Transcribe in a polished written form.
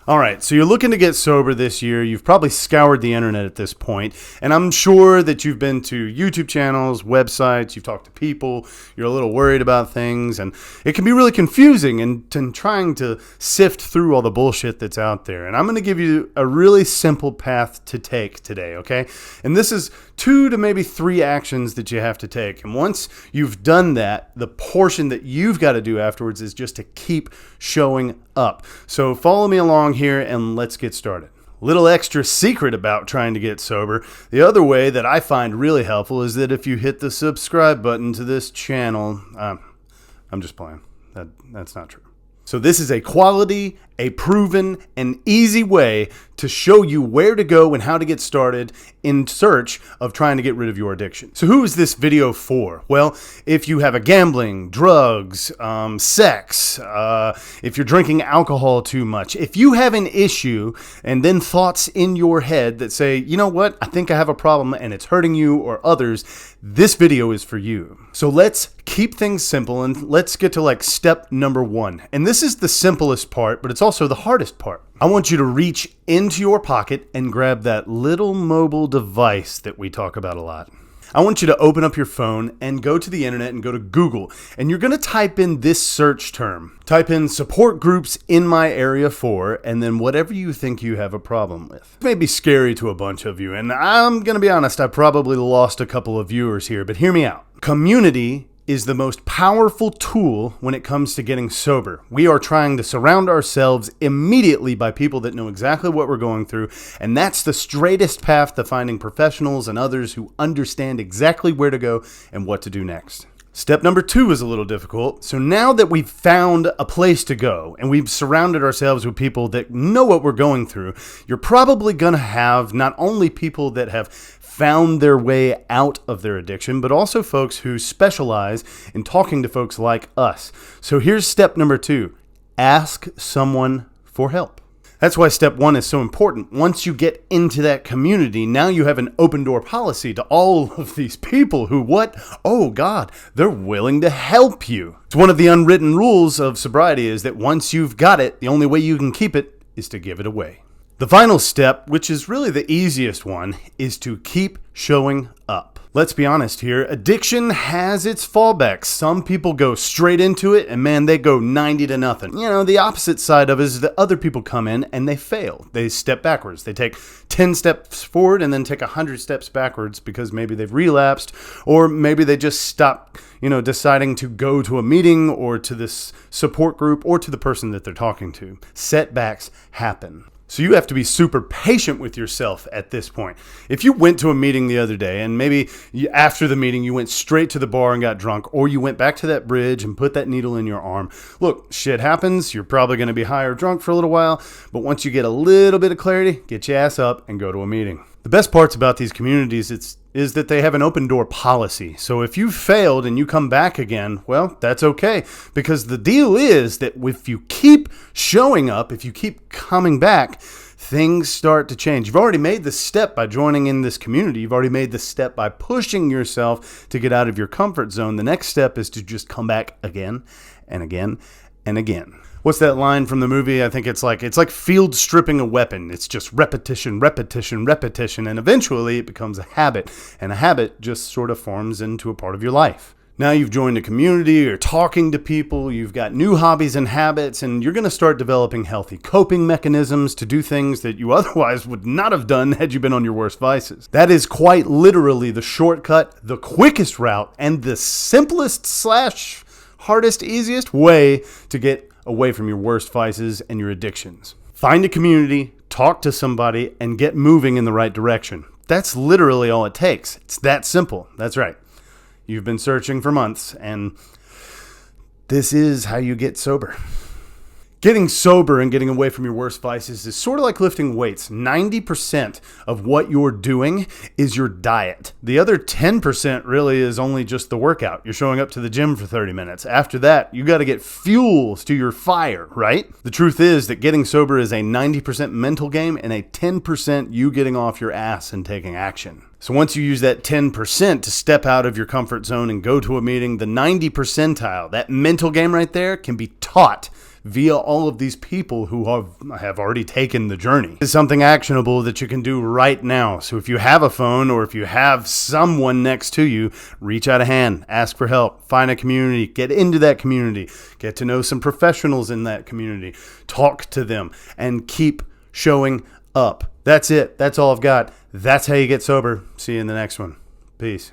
All right, so you're looking to get sober this year. You've probably scoured the internet at this point, and I'm sure that you've been to YouTube channels, websites, you've talked to people, you're a little worried about things, and it can be really confusing in trying to sift through all the bullshit that's out there. And I'm going to give you a really simple path to take today, okay? And this is 2 to maybe 3 actions that you have to take. And once you've done that, the portion that you've got to do afterwards is just to keep showing up. So follow me along here and let's get started. Little extra secret about trying to get sober. The other way that I find really helpful is that if you hit the subscribe button to this channel, I'm just playing. That's not true. So this is a quality, a proven, and easy way to show you where to go and how to get started in search of trying to get rid of your addiction. So who is this video for? Well, if you have a gambling, drugs, sex, if you're drinking alcohol too much, if you have an issue and then thoughts in your head that say, you know what, I think I have a problem and it's hurting you or others, this video is for you. So let's keep things simple and let's get to like step number 1. And this is the simplest part, but it's also the hardest part. I want you to reach into your pocket and grab that little mobile device that we talk about a lot. I want you to open up your phone and go to the internet and go to Google. And you're going to type in this search term. Type in support groups in my area for, and then whatever you think you have a problem with. It may be scary to a bunch of you, and I'm going to be honest, I probably lost a couple of viewers here, but hear me out. Community is the most powerful tool when it comes to getting sober. We are trying to surround ourselves immediately by people that know exactly what we're going through, and that's the straightest path to finding professionals and others who understand exactly where to go and what to do next. Step number 2 is a little difficult. So now that we've found a place to go and we've surrounded ourselves with people that know what we're going through, you're probably going to have not only people that have found their way out of their addiction, but also folks who specialize in talking to folks like us. So here's step number 2. Ask someone for help. That's why step 1 is so important. Once you get into that community, now you have an open door policy to all of these people who, oh God, they're willing to help you. It's one of the unwritten rules of sobriety is that once you've got it, the only way you can keep it is to give it away. The final step, which is really the easiest one, is to keep showing up. Let's be honest here, addiction has its fallbacks. Some people go straight into it and man, they go 90-0. You know, the opposite side of it is that other people come in and they fail. They step backwards. They take 10 steps forward and then take 100 steps backwards because maybe they've relapsed or maybe they just stop, deciding to go to a meeting or to this support group or to the person that they're talking to. Setbacks happen. So you have to be super patient with yourself at this point. If you went to a meeting the other day and maybe after the meeting you went straight to the bar and got drunk, or you went back to that bridge and put that needle in your arm, look, shit happens. You're probably going to be high or drunk for a little while, but once you get a little bit of clarity, get your ass up and go to a meeting. The best parts about these communities is that they have an open door policy. So if you failed and you come back again, well, that's okay. Because the deal is that if you keep showing up, if you keep coming back, things start to change. You've already made the step by joining in this community. You've already made the step by pushing yourself to get out of your comfort zone. The next step is to just come back again and again and again. What's that line from the movie? I think it's like field stripping a weapon. It's just repetition, repetition, repetition, and eventually it becomes a habit. And a habit just sort of forms into a part of your life. Now you've joined a community, you're talking to people, you've got new hobbies and habits, and you're going to start developing healthy coping mechanisms to do things that you otherwise would not have done had you been on your worst vices. That is quite literally the shortcut, the quickest route, and the simplest / hardest, easiest way to get away from your worst vices and your addictions. Find a community, talk to somebody, and get moving in the right direction. That's literally all it takes. It's that simple. That's right. You've been searching for months, and this is how you get sober. Getting sober and getting away from your worst vices is sort of like lifting weights. 90% of what you're doing is your diet. The other 10% really is only just the workout. You're showing up to the gym for 30 minutes. After that, you got to get fuel to your fire, right? The truth is that getting sober is a 90% mental game and a 10% you getting off your ass and taking action. So once you use that 10% to step out of your comfort zone and go to a meeting, the 90 percentile, that mental game right there, can be taught via all of these people who have already taken the journey. It's something actionable that you can do right now. So if you have a phone or if you have someone next to you, reach out a hand, ask for help, find a community, get into that community, get to know some professionals in that community, talk to them, and keep showing up. That's it. That's all I've got. That's how you get sober. See you in the next one. Peace.